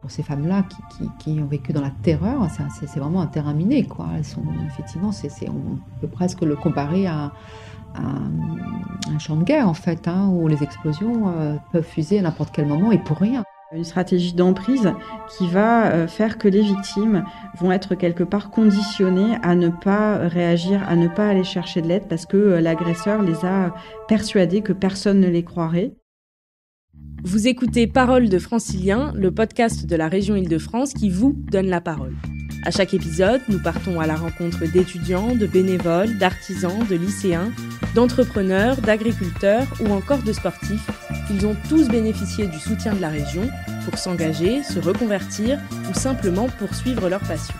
Pour ces femmes-là qui ont vécu dans la terreur, c'est vraiment un terrain miné, quoi. Elles sont effectivement, on peut presque le comparer à un champ de guerre, en fait, hein, où les explosions peuvent fuser à n'importe quel moment et pour rien. Une stratégie d'emprise qui va faire que les victimes vont être quelque part conditionnées à ne pas réagir, à ne pas aller chercher de l'aide parce que l'agresseur les a persuadées que personne ne les croirait. Vous écoutez Paroles de Franciliens, le podcast de la région Île-de-France qui vous donne la parole. À chaque épisode, nous partons à la rencontre d'étudiants, de bénévoles, d'artisans, de lycéens, d'entrepreneurs, d'agriculteurs ou encore de sportifs. Ils ont tous bénéficié du soutien de la région pour s'engager, se reconvertir ou simplement poursuivre leur passion.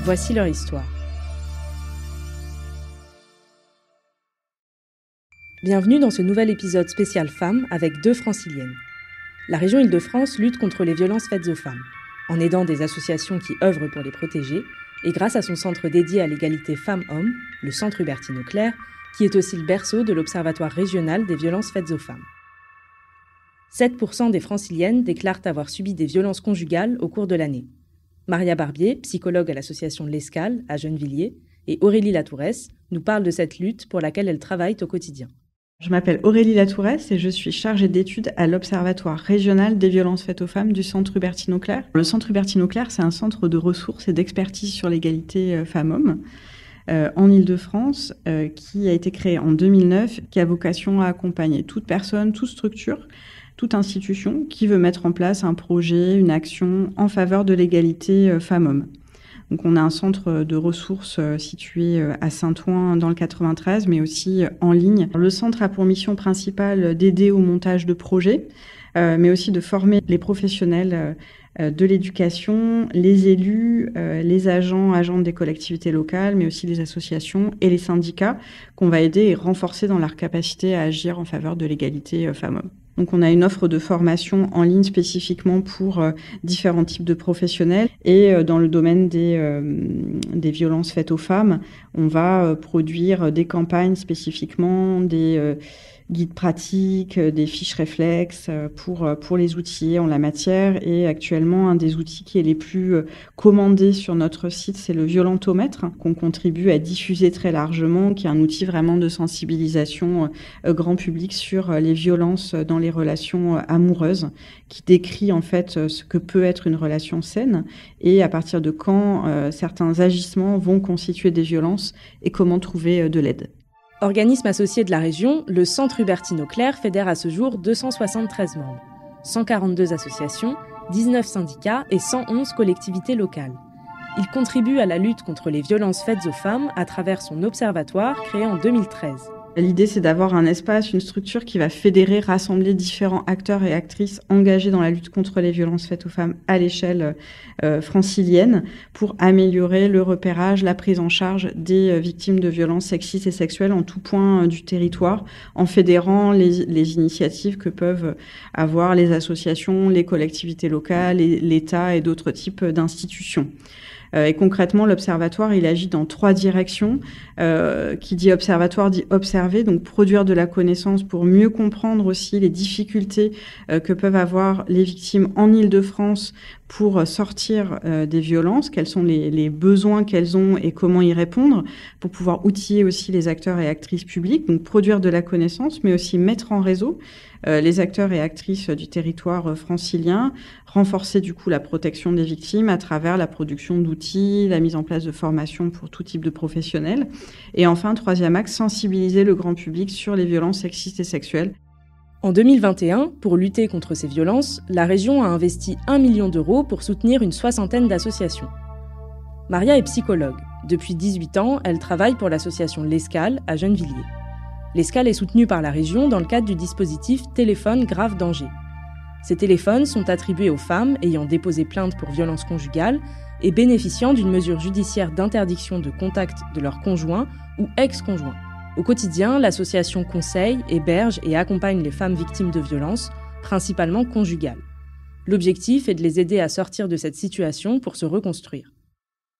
Voici leur histoire. Bienvenue dans ce nouvel épisode spécial femmes avec deux franciliennes. La région Île-de-France lutte contre les violences faites aux femmes, en aidant des associations qui œuvrent pour les protéger, et grâce à son centre dédié à l'égalité femmes-hommes, le Centre Hubertine Auclair, qui est aussi le berceau de l'Observatoire régional des violences faites aux femmes. 7% des franciliennes déclarent avoir subi des violences conjugales au cours de l'année. Maria Barbier, psychologue à l'association L'Escale, à Gennevilliers, et Aurélie Latourès nous parlent de cette lutte pour laquelle elles travaillent au quotidien. Je m'appelle Aurélie Latourès et je suis chargée d'études à l'Observatoire régional des violences faites aux femmes du Centre Hubertine Auclair. Le Centre Hubertine Auclair, c'est un centre de ressources et d'expertise sur l'égalité femmes-hommes en Île-de-France qui a été créé en 2009, qui a vocation à accompagner toute personne, toute structure, toute institution qui veut mettre en place un projet, une action en faveur de l'égalité femmes-hommes. Donc on a un centre de ressources situé à Saint-Ouen dans le 93, mais aussi en ligne. Le centre a pour mission principale d'aider au montage de projets, mais aussi de former les professionnels de l'éducation, les élus, les agents des collectivités locales, mais aussi les associations et les syndicats qu'on va aider et renforcer dans leur capacité à agir en faveur de l'égalité femmes-hommes. Donc on a une offre de formation en ligne spécifiquement pour différents types de professionnels et dans le domaine des violences faites aux femmes, on va produire des campagnes spécifiquement, des guides pratiques, des fiches réflexes pour les outils en la matière. Et actuellement, un des outils qui est les plus commandés sur notre site, c'est le violentomètre, qu'on contribue à diffuser très largement, qui est un outil vraiment de sensibilisation grand public sur les violences dans les relations amoureuses, qui décrit en fait ce que peut être une relation saine et à partir de quand certains agissements vont constituer des violences et comment trouver de l'aide. Organisme associé de la région, le Centre Hubertine Auclair fédère à ce jour 273 membres, 142 associations, 19 syndicats et 111 collectivités locales. Il contribue à la lutte contre les violences faites aux femmes à travers son observatoire créé en 2013. L'idée, c'est d'avoir un espace, une structure qui va fédérer, rassembler différents acteurs et actrices engagés dans la lutte contre les violences faites aux femmes à l'échelle francilienne pour améliorer le repérage, la prise en charge des victimes de violences sexistes et sexuelles en tout point du territoire, en fédérant les initiatives que peuvent avoir les associations, les collectivités locales, l'État et d'autres types d'institutions. Et concrètement, l'observatoire, il agit dans 3 directions. Qui dit observatoire dit observer, donc produire de la connaissance pour mieux comprendre aussi les difficultés que peuvent avoir les victimes en Île-de-France pour sortir des violences, quels sont les besoins qu'elles ont et comment y répondre, pour pouvoir outiller aussi les acteurs et actrices publiques, donc produire de la connaissance, mais aussi mettre en réseau les acteurs et actrices du territoire francilien, renforcer du coup la protection des victimes à travers la production d'outils, la mise en place de formations pour tout type de professionnels. Et enfin, 3e axe, sensibiliser le grand public sur les violences sexistes et sexuelles. En 2021, pour lutter contre ces violences, la région a investi 1 million d'euros pour soutenir une 60aine d'associations. Maria est psychologue. Depuis 18 ans, elle travaille pour l'association L'Escale à Gennevilliers. L'Escale est soutenue par la région dans le cadre du dispositif Téléphone grave danger. Ces téléphones sont attribués aux femmes ayant déposé plainte pour violences conjugales et bénéficiant d'une mesure judiciaire d'interdiction de contact de leur conjoint ou ex-conjoint. Au quotidien, l'association conseille, héberge et accompagne les femmes victimes de violences, principalement conjugales. L'objectif est de les aider à sortir de cette situation pour se reconstruire.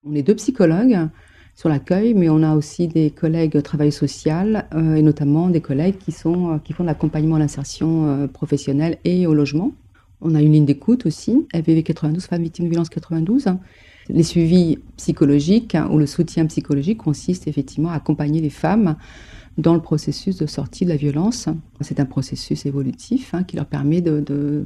On est 2 psychologues sur l'accueil, mais on a aussi des collègues travail social et notamment des collègues qui font de l'accompagnement à l'insertion professionnelle et au logement. On a une ligne d'écoute aussi, FVV 92, Femmes Victimes de Violences 92. Les suivis psychologiques ou le soutien psychologique consiste effectivement à accompagner les femmes dans le processus de sortie de la violence. C'est un processus évolutif qui leur permet de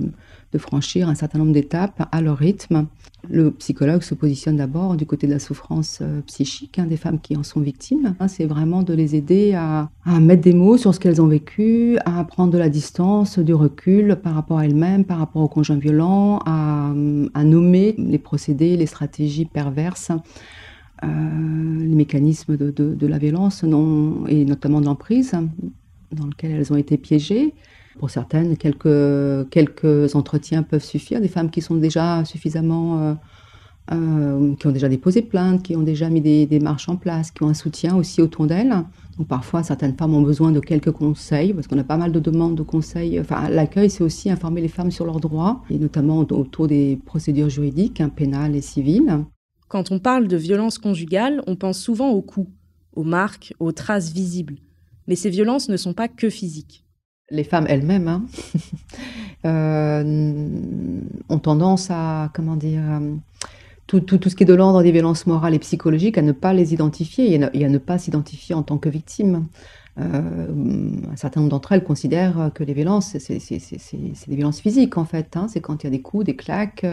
franchir un certain nombre d'étapes à leur rythme. Le psychologue se positionne d'abord du côté de la souffrance psychique des femmes qui en sont victimes. C'est vraiment de les aider à mettre des mots sur ce qu'elles ont vécu, à prendre de la distance, du recul par rapport à elles-mêmes, par rapport aux conjoints violents, à nommer les procédés, les stratégies perverses, les mécanismes de la violence et notamment de l'emprise dans lequel elles ont été piégées. Pour certaines, quelques entretiens peuvent suffire. Des femmes qui sont déjà suffisamment, qui ont déjà déposé plainte, qui ont déjà mis des démarches en place, qui ont un soutien aussi autour d'elles. Donc parfois, certaines femmes ont besoin de quelques conseils, parce qu'on a pas mal de demandes de conseils. Enfin, l'accueil, c'est aussi informer les femmes sur leurs droits, et notamment autour des procédures juridiques, pénales et civiles. Quand on parle de violence conjugale, on pense souvent aux coups, aux marques, aux traces visibles. Mais ces violences ne sont pas que physiques. Les femmes elles-mêmes ont tendance à, tout ce qui est de l'ordre des violences morales et psychologiques, à ne pas les identifier et à ne pas s'identifier en tant que victime. Un certain nombre d'entre elles considèrent que les violences, c'est des violences physiques en fait. C'est quand il y a des coups, des claques.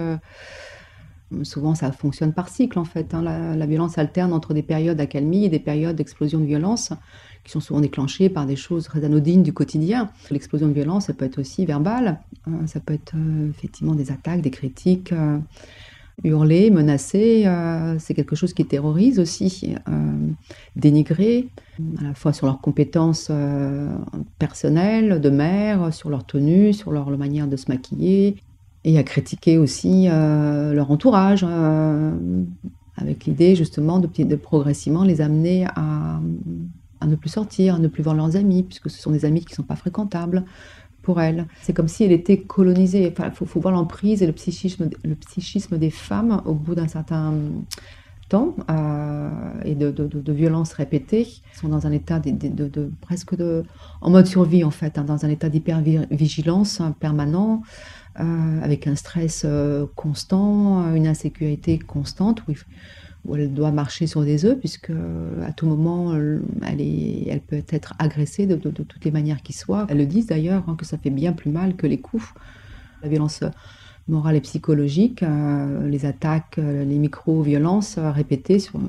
Souvent, ça fonctionne par cycle, en fait. La violence alterne entre des périodes d'accalmie et des périodes d'explosion de violence qui sont souvent déclenchées par des choses très anodines du quotidien. L'explosion de violence, ça peut être aussi verbale. Ça peut être effectivement des attaques, des critiques, hurler, menacer. C'est quelque chose qui terrorise aussi. Dénigrer, à la fois sur leurs compétences personnelles, de mère, sur leur tenue, sur leur manière de se maquiller. Et à critiquer aussi leur entourage, avec l'idée justement de progressivement les amener à ne plus sortir, à ne plus voir leurs amis, puisque ce sont des amis qui ne sont pas fréquentables pour elles. C'est comme si elle était colonisée. Enfin, faut voir l'emprise et le psychisme des femmes au bout d'un certain temps et de violences répétées. Elles sont dans un état presque en mode survie en fait, dans un état d'hypervigilance permanent. Avec un stress constant, une insécurité constante où elle doit marcher sur des œufs puisque à tout moment elle peut être agressée de toutes les manières qui soient. Elles le disent d'ailleurs que ça fait bien plus mal que les coups. La violence morale et psychologique, les attaques, les micro-violences répétées sur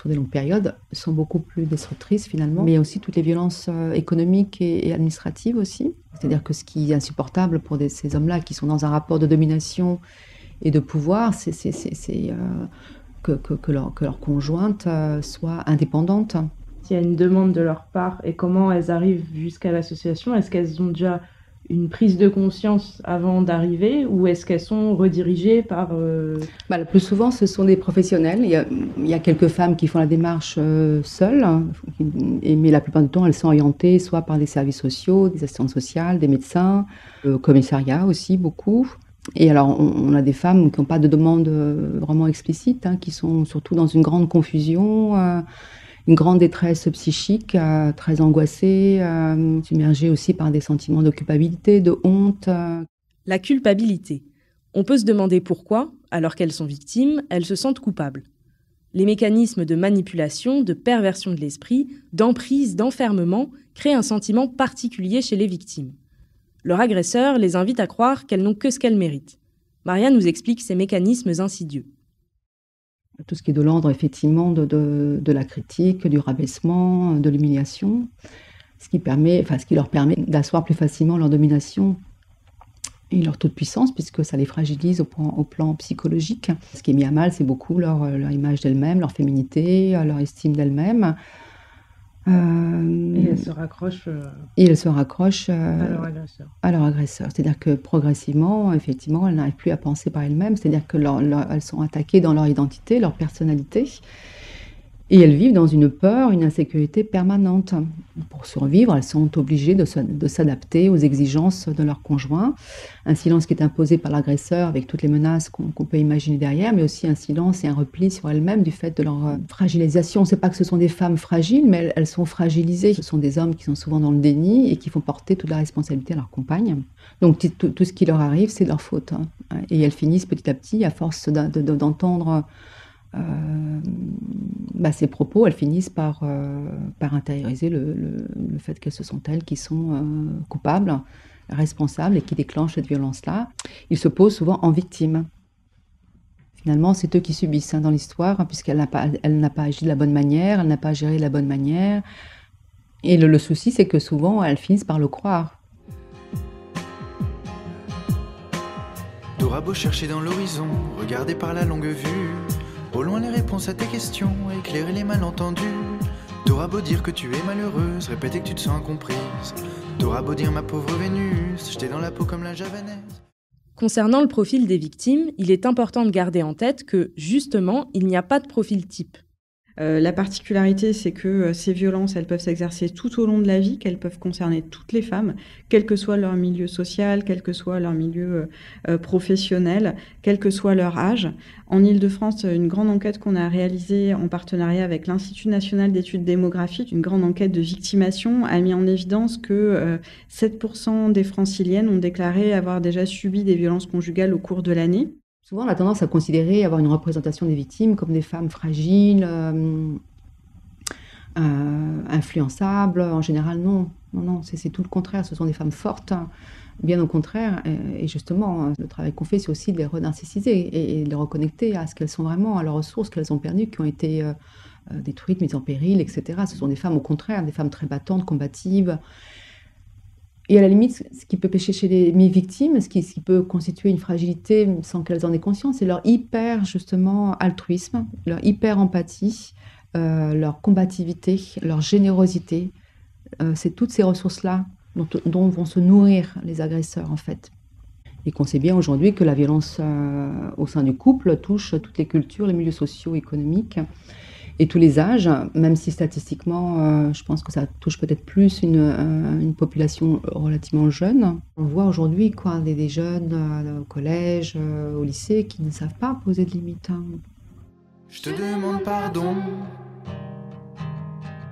des longues périodes sont beaucoup plus destructrices finalement. Mais il y a aussi toutes les violences économiques et administratives aussi. C'est-à-dire que ce qui est insupportable pour ces hommes-là qui sont dans un rapport de domination et de pouvoir, c'est que leur conjointe soit indépendante. S'il y a une demande de leur part et comment elles arrivent jusqu'à l'association, est-ce qu'elles ont déjà une prise de conscience avant d'arriver ou est-ce qu'elles sont redirigées par... Le plus souvent, ce sont des professionnels. Il y a quelques femmes qui font la démarche seules, mais la plupart du temps, elles sont orientées soit par des services sociaux, des assistantes sociales, des médecins, le commissariat aussi, beaucoup. Et alors, on a des femmes qui n'ont pas de demande vraiment explicite, qui sont surtout dans une grande confusion, une grande détresse psychique, très angoissée, submergée aussi par des sentiments de culpabilité, de honte. La culpabilité. On peut se demander pourquoi, alors qu'elles sont victimes, elles se sentent coupables. Les mécanismes de manipulation, de perversion de l'esprit, d'emprise, d'enfermement créent un sentiment particulier chez les victimes. Leur agresseur les invite à croire qu'elles n'ont que ce qu'elles méritent. Maria nous explique ces mécanismes insidieux. Tout ce qui est de l'ordre, effectivement, de la critique, du rabaissement, de l'humiliation, ce qui leur permet d'asseoir plus facilement leur domination et leur toute puissance, puisque ça les fragilise au plan psychologique. Ce qui est mis à mal, c'est beaucoup leur image d'elles-mêmes, leur féminité, leur estime d'elles-mêmes. Et elles se raccrochent à leur agresseur. C'est-à-dire que progressivement, effectivement, elles n'arrivent plus à penser par elles-mêmes. C'est-à-dire que elles sont attaquées dans leur identité, leur personnalité. Et elles vivent dans une peur, une insécurité permanente. Pour survivre, elles sont obligées de s'adapter aux exigences de leur conjoint. Un silence qui est imposé par l'agresseur avec toutes les menaces qu'on peut imaginer derrière, mais aussi un silence et un repli sur elles-mêmes du fait de leur fragilisation. On ne sait pas que ce sont des femmes fragiles, mais elles sont fragilisées. Ce sont des hommes qui sont souvent dans le déni et qui font porter toute la responsabilité à leur compagne. Donc tout ce qui leur arrive, c'est de leur faute. Et elles finissent petit à petit, à force d'entendre ces propos, elles finissent par intérioriser le fait que ce sont elles qui sont coupables, responsables et qui déclenchent cette violence-là. Ils se posent souvent en victime. Finalement, c'est eux qui subissent dans l'histoire, puisqu'elle n'a pas agi de la bonne manière, elle n'a pas géré de la bonne manière. Et le souci, c'est que souvent, elles finissent par le croire. T'auras beau chercher dans l'horizon, regarder par la longue vue, au loin les réponses à tes questions, éclairer les malentendus. T'auras beau dire que tu es malheureuse, répéter que tu te sens incomprise. T'auras beau dire ma pauvre Vénus, j'étais dans la peau comme la javanaise. Concernant le profil des victimes, il est important de garder en tête que, justement, il n'y a pas de profil type. La particularité, c'est que ces violences, elles peuvent s'exercer tout au long de la vie, qu'elles peuvent concerner toutes les femmes, quel que soit leur milieu social, quel que soit leur milieu professionnel, quel que soit leur âge. En Île-de-France, une grande enquête qu'on a réalisée en partenariat avec l'Institut national d'études démographiques, une grande enquête de victimation, a mis en évidence que 7% des franciliennes ont déclaré avoir déjà subi des violences conjugales au cours de l'année. Souvent, on a tendance à considérer avoir une représentation des victimes comme des femmes fragiles, influençables. En général, non, c'est tout le contraire. Ce sont des femmes fortes, bien au contraire. Et justement, le travail qu'on fait, c'est aussi de les renarcissiser et de les reconnecter à ce qu'elles sont vraiment, à leurs ressources qu'elles ont perdues, qui ont été détruites, mises en péril, etc. Ce sont des femmes, au contraire, des femmes très battantes, combatives. Et à la limite, ce qui peut pécher chez mes victimes, ce qui peut constituer une fragilité sans qu'elles en aient conscience, c'est leur hyper, justement, altruisme, leur hyper empathie, leur combativité, leur générosité. C'est toutes ces ressources-là dont vont se nourrir les agresseurs, en fait. Et qu'on sait bien aujourd'hui que la violence au sein du couple touche toutes les cultures, les milieux sociaux, économiques, et tous les âges, même si statistiquement, je pense que ça touche peut-être plus une population relativement jeune. On voit aujourd'hui des jeunes au collège, au lycée, qui ne savent pas poser de limites. Je te demande pardon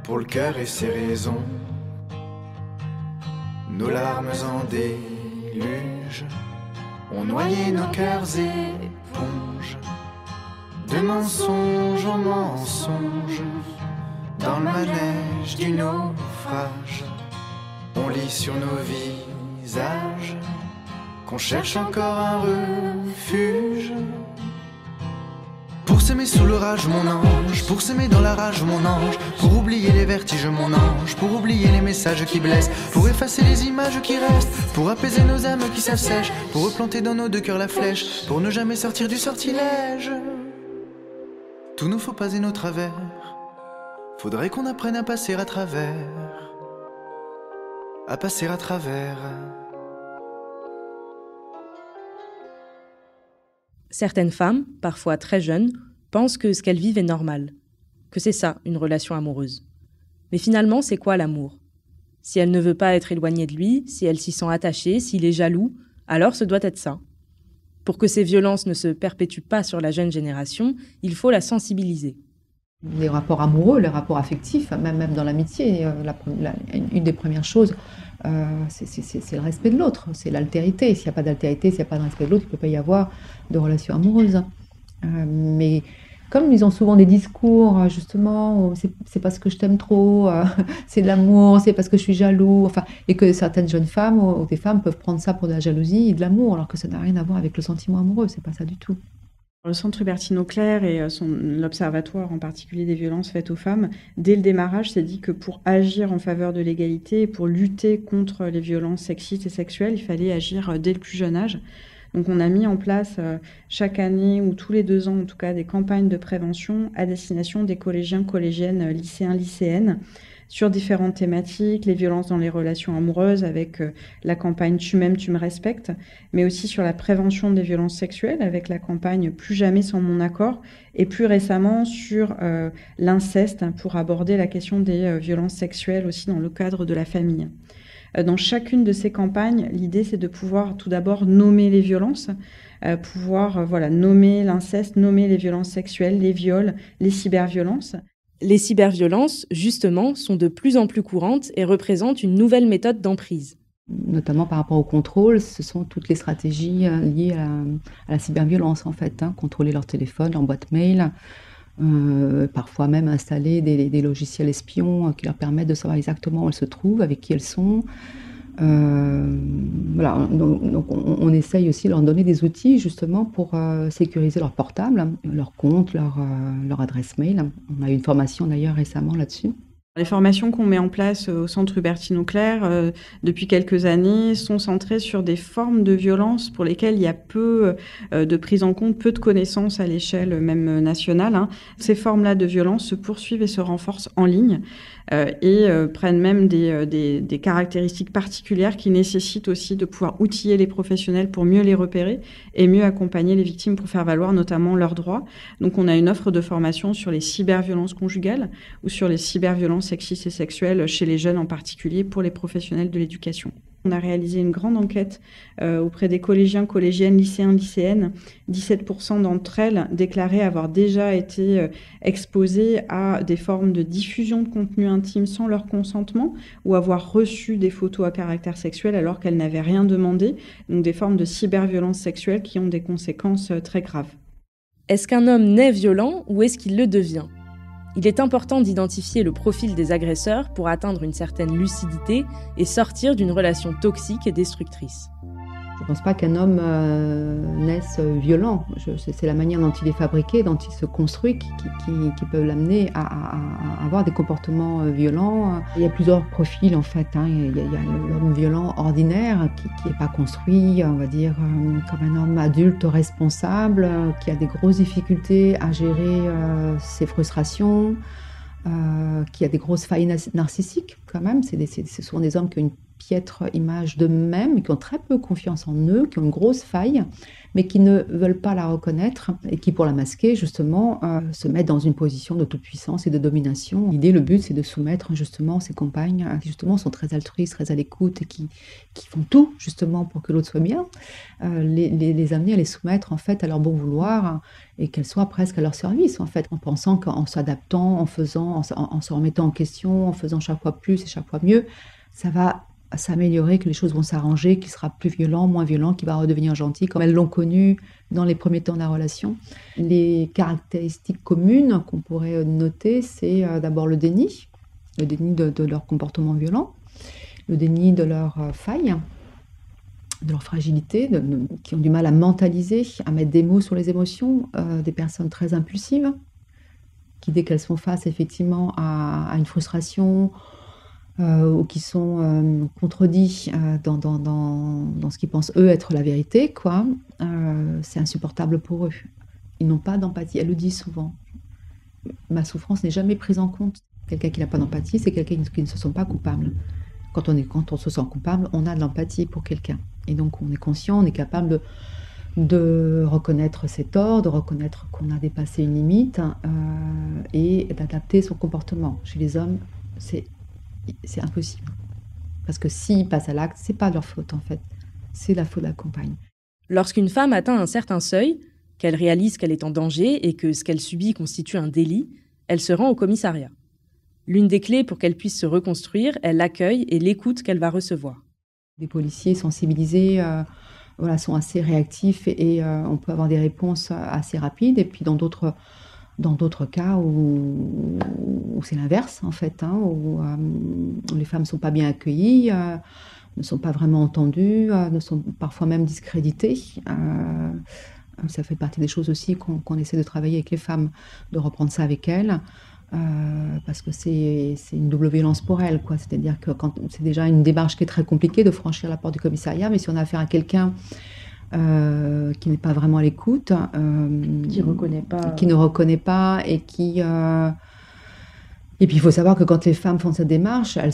pour le cœur et ses raisons. Nos larmes en déluge ont noyé nos cœurs éponges. De mensonge en mensonge, dans le manège du naufrage, on lit sur nos visages qu'on cherche encore un refuge. Pour s'aimer sous l'orage, mon ange, pour s'aimer dans la rage, mon ange, pour oublier les vertiges, mon ange, pour oublier les messages qui blessent, pour effacer les images qui restent, pour apaiser nos âmes qui s'assèchent, pour replanter dans nos deux cœurs la flèche, pour ne jamais sortir du sortilège. Tous nos faux pas et nos travers, faudrait qu'on apprenne à passer à travers, à passer à travers. Certaines femmes, parfois très jeunes, pensent que ce qu'elles vivent est normal, que c'est ça, une relation amoureuse. Mais finalement, c'est quoi l'amour ? Si elle ne veut pas être éloignée de lui, si elle s'y sent attachée, s'il est jaloux, alors ce doit être ça. Pour que ces violences ne se perpétuent pas sur la jeune génération, il faut la sensibiliser. Les rapports amoureux, les rapports affectifs, même dans l'amitié, une des premières choses, c'est le respect de l'autre, c'est l'altérité. S'il n'y a pas d'altérité, s'il n'y a pas de respect de l'autre, il ne peut pas y avoir de relation amoureuse. Mais comme ils ont souvent des discours, justement, c'est parce que je t'aime trop, c'est de l'amour, c'est parce que je suis jaloux, et que certaines jeunes femmes ou des femmes peuvent prendre ça pour de la jalousie et de l'amour, alors que ça n'a rien à voir avec le sentiment amoureux, c'est pas ça du tout. Le Centre Hubertine Auclair et l'Observatoire en particulier des violences faites aux femmes, dès le démarrage, s'est dit que pour agir en faveur de l'égalité, pour lutter contre les violences sexistes et sexuelles, il fallait agir dès le plus jeune âge. Donc on a mis en place chaque année ou tous les 2 ans en tout cas des campagnes de prévention à destination des collégiens, collégiennes, lycéens, lycéennes sur différentes thématiques, les violences dans les relations amoureuses avec la campagne Tu m'aimes, tu me respectes, mais aussi sur la prévention des violences sexuelles avec la campagne Plus jamais sans mon accord, et plus récemment sur l'inceste pour aborder la question des violences sexuelles aussi dans le cadre de la famille. Dans chacune de ces campagnes, l'idée c'est de pouvoir tout d'abord nommer les violences, pouvoir nommer l'inceste, nommer les violences sexuelles, les viols, les cyberviolences. Les cyberviolences, justement, sont de plus en plus courantes et représentent une nouvelle méthode d'emprise. Notamment par rapport au contrôle, ce sont toutes les stratégies liées à la cyberviolence en fait, contrôler leur téléphone, leur boîte mail, parfois même installer des logiciels espions qui leur permettent de savoir exactement où elles se trouvent, avec qui elles sont. Voilà, donc on essaye aussi de leur donner des outils justement pour sécuriser leur portable, leur compte, leur adresse mail. On a eu une formation d'ailleurs récemment là-dessus. Les formations qu'on met en place au Centre Hubertine Auclair depuis quelques années sont centrées sur des formes de violence pour lesquelles il y a peu de prise en compte, peu de connaissances à l'échelle même nationale. Ces formes-là de violence se poursuivent et se renforcent en ligne et prennent même des caractéristiques particulières qui nécessitent aussi de pouvoir outiller les professionnels pour mieux les repérer et mieux accompagner les victimes pour faire valoir notamment leurs droits. Donc on a une offre de formation sur les cyberviolences conjugales ou sur les cyberviolences sexistes et sexuelles chez les jeunes en particulier pour les professionnels de l'éducation. On a réalisé une grande enquête auprès des collégiens, collégiennes, lycéens, lycéennes. 17% d'entre elles déclaraient avoir déjà été exposées à des formes de diffusion de contenu intime sans leur consentement ou avoir reçu des photos à caractère sexuel alors qu'elles n'avaient rien demandé. Donc des formes de cyberviolence sexuelle qui ont des conséquences très graves. Est-ce qu'un homme naît violent ou est-ce qu'il le devient ? Il est important d'identifier le profil des agresseurs pour atteindre une certaine lucidité et sortir d'une relation toxique et destructrice. Je ne pense pas qu'un homme naisse violent. C'est la manière dont il est fabriqué, dont il se construit, qui peut l'amener à avoir des comportements violents. Il y a plusieurs profils en fait. Il y a l'homme violent ordinaire qui n'est pas construit, on va dire, comme un homme adulte responsable, qui a des grosses difficultés à gérer ses frustrations, qui a des grosses failles narcissiques quand même. Ce sont des hommes qui ont une piètre image d'eux-mêmes, qui ont très peu confiance en eux, qui ont une grosse faille, mais qui ne veulent pas la reconnaître et qui, pour la masquer, justement, se mettent dans une position de toute puissance et de domination. L'idée, le but, c'est de soumettre justement ces compagnes qui, justement, sont très altruistes, très à l'écoute et qui font tout, justement, pour que l'autre soit bien, les amener à les soumettre, en fait, à leur bon vouloir et qu'elles soient presque à leur service, en fait, en pensant qu'en s'adaptant, en se remettant en question, en faisant chaque fois plus et chaque fois mieux, ça va s'améliorer, que les choses vont s'arranger, qu'il sera plus violent, moins violent, qu'il va redevenir gentil, comme elles l'ont connu dans les premiers temps de la relation. Les caractéristiques communes qu'on pourrait noter, c'est d'abord le déni de leur comportement violent, le déni de leurs failles, de leur fragilité, qui ont du mal à mentaliser, à mettre des mots sur les émotions, des personnes très impulsives, qui dès qu'elles sont face effectivement à une frustration, ou qui sont contredits dans ce qu'ils pensent eux être la vérité, quoi. C'est insupportable pour eux. Ils n'ont pas d'empathie. Elle le dit souvent. Ma souffrance n'est jamais prise en compte. Quelqu'un qui n'a pas d'empathie, c'est quelqu'un qui ne se sent pas coupable. Quand on se sent coupable, on a de l'empathie pour quelqu'un. Et donc on est conscient, on est capable de reconnaître ses torts, de reconnaître qu'on a dépassé une limite et d'adapter son comportement. Chez les hommes, c'est impossible. Parce que s'ils passent à l'acte, c'est pas de leur faute en fait. C'est la faute de la compagne. Lorsqu'une femme atteint un certain seuil, qu'elle réalise qu'elle est en danger et que ce qu'elle subit constitue un délit, elle se rend au commissariat. L'une des clés pour qu'elle puisse se reconstruire est l'accueil et l'écoute qu'elle va recevoir. Les policiers sensibilisés sont assez réactifs et on peut avoir des réponses assez rapides. Et puis dans d'autres cas où c'est l'inverse, en fait, où les femmes ne sont pas bien accueillies, ne sont pas vraiment entendues, ne sont parfois même discréditées. Ça fait partie des choses aussi qu'on essaie de travailler avec les femmes, de reprendre ça avec elles, parce que c'est une double violence pour elles, quoi. C'est-à-dire que c'est déjà une démarche qui est très compliquée de franchir la porte du commissariat, mais si on a affaire à quelqu'un qui n'est pas vraiment à l'écoute, qui ne reconnaît pas et qui Et puis il faut savoir que quand les femmes font cette démarche, elles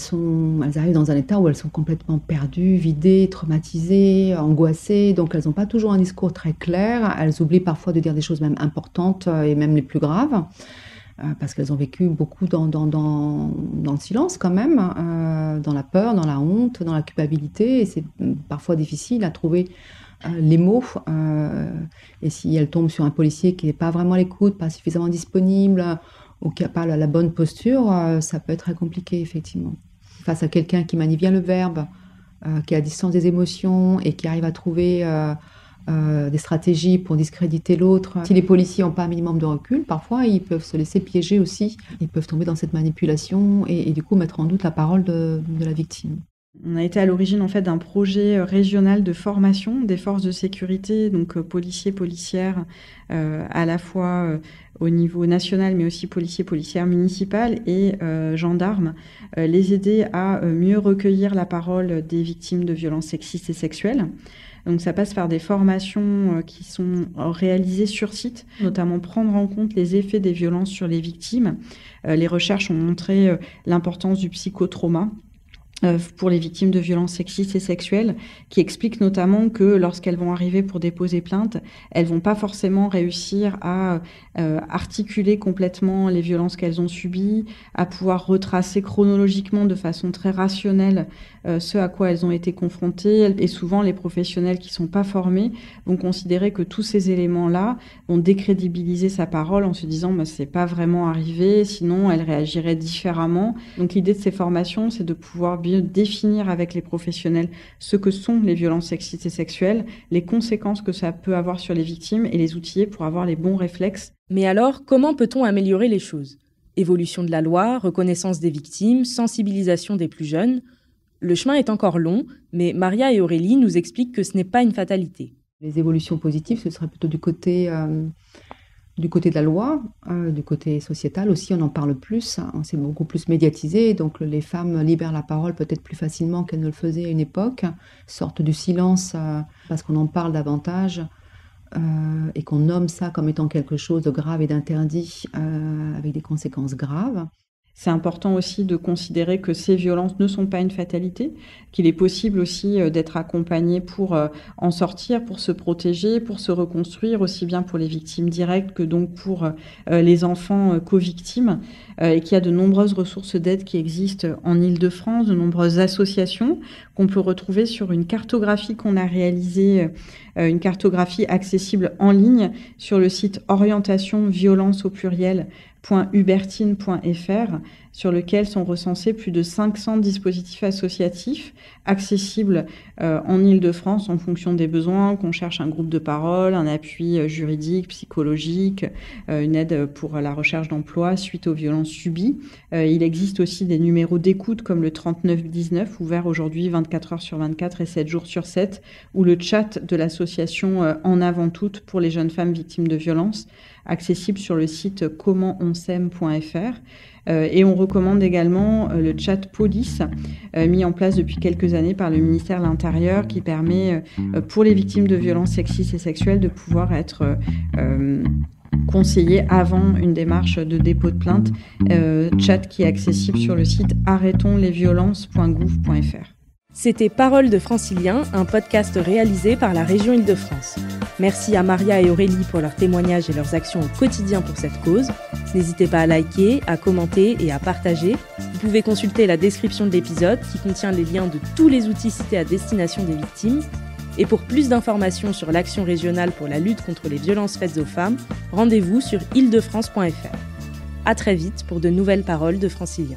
arrivent dans un état où elles sont complètement perdues, vidées, traumatisées, angoissées, donc elles n'ont pas toujours un discours très clair, elles oublient parfois de dire des choses même importantes et même les plus graves, parce qu'elles ont vécu beaucoup dans le silence quand même, dans la peur, dans la honte, dans la culpabilité, et c'est parfois difficile à trouver les mots, et si elles tombent sur un policier qui n'est pas vraiment à l'écoute, pas suffisamment disponible, ou qui n'a pas la bonne posture, ça peut être très compliqué, effectivement. Face à quelqu'un qui manie bien le verbe, qui est à distance des émotions et qui arrive à trouver des stratégies pour discréditer l'autre. Si les policiers n'ont pas un minimum de recul, parfois ils peuvent se laisser piéger aussi. Ils peuvent tomber dans cette manipulation et du coup mettre en doute la parole de la victime. On a été à l'origine en fait d'un projet régional de formation des forces de sécurité, donc policiers, policières, à la fois au niveau national, mais aussi policiers, policières municipales et gendarmes, les aider à mieux recueillir la parole des victimes de violences sexistes et sexuelles. Donc ça passe par des formations qui sont réalisées sur site, notamment prendre en compte les effets des violences sur les victimes. Les recherches ont montré l'importance du psychotrauma pour les victimes de violences sexistes et sexuelles, qui expliquent notamment que lorsqu'elles vont arriver pour déposer plainte, elles vont pas forcément réussir à articuler complètement les violences qu'elles ont subies, à pouvoir retracer chronologiquement de façon très rationnelle ce à quoi elles ont été confrontées. Et souvent, les professionnels qui sont pas formés vont considérer que tous ces éléments-là vont décrédibiliser sa parole en se disant c'est pas vraiment arrivé, sinon elle réagirait différemment. Donc l'idée de ces formations, c'est de pouvoir bien définir avec les professionnels ce que sont les violences sexistes et sexuelles, les conséquences que ça peut avoir sur les victimes et les outiller pour avoir les bons réflexes. Mais alors, comment peut-on améliorer les choses ? Évolution de la loi, reconnaissance des victimes, sensibilisation des plus jeunes. Le chemin est encore long, mais Maria et Aurélie nous expliquent que ce n'est pas une fatalité. Les évolutions positives, ce serait plutôt du côté de la loi, du côté sociétal aussi, on en parle plus, c'est beaucoup plus médiatisé, donc les femmes libèrent la parole peut-être plus facilement qu'elles ne le faisaient à une époque, sortent du silence parce qu'on en parle davantage et qu'on nomme ça comme étant quelque chose de grave et d'interdit avec des conséquences graves. C'est important aussi de considérer que ces violences ne sont pas une fatalité, qu'il est possible aussi d'être accompagné pour en sortir, pour se protéger, pour se reconstruire, aussi bien pour les victimes directes que donc pour les enfants co-victimes, et qu'il y a de nombreuses ressources d'aide qui existent en Île-de-France, de nombreuses associations qu'on peut retrouver sur une cartographie qu'on a réalisée, une cartographie accessible en ligne sur le site orientation-violence-au-pluriel.hubertine.fr, sur lequel sont recensés plus de 500 dispositifs associatifs accessibles en Île-de-France en fonction des besoins, qu'on cherche un groupe de parole, un appui juridique, psychologique, une aide pour la recherche d'emploi suite aux violences subies. Il existe aussi des numéros d'écoute comme le 3919, ouvert aujourd'hui 24 heures sur 24 et 7 jours sur 7, ou le chat de l'association En Avant Toutes pour les jeunes femmes victimes de violences, accessible sur le site commentonseme.fr. Et on recommande également le chat police, mis en place depuis quelques années par le ministère de l'Intérieur, qui permet pour les victimes de violences sexistes et sexuelles de pouvoir être conseillées avant une démarche de dépôt de plainte. Chat qui est accessible sur le site arrêtonslesviolences.gouv.fr. C'était Paroles de Francilien, un podcast réalisé par la région Île-de-France. Merci à Maria et Aurélie pour leurs témoignages et leurs actions au quotidien pour cette cause. N'hésitez pas à liker, à commenter et à partager. Vous pouvez consulter la description de l'épisode qui contient les liens de tous les outils cités à destination des victimes. Et pour plus d'informations sur l'action régionale pour la lutte contre les violences faites aux femmes, rendez-vous sur île-de-france.fr. À très vite pour de nouvelles Paroles de Francilien.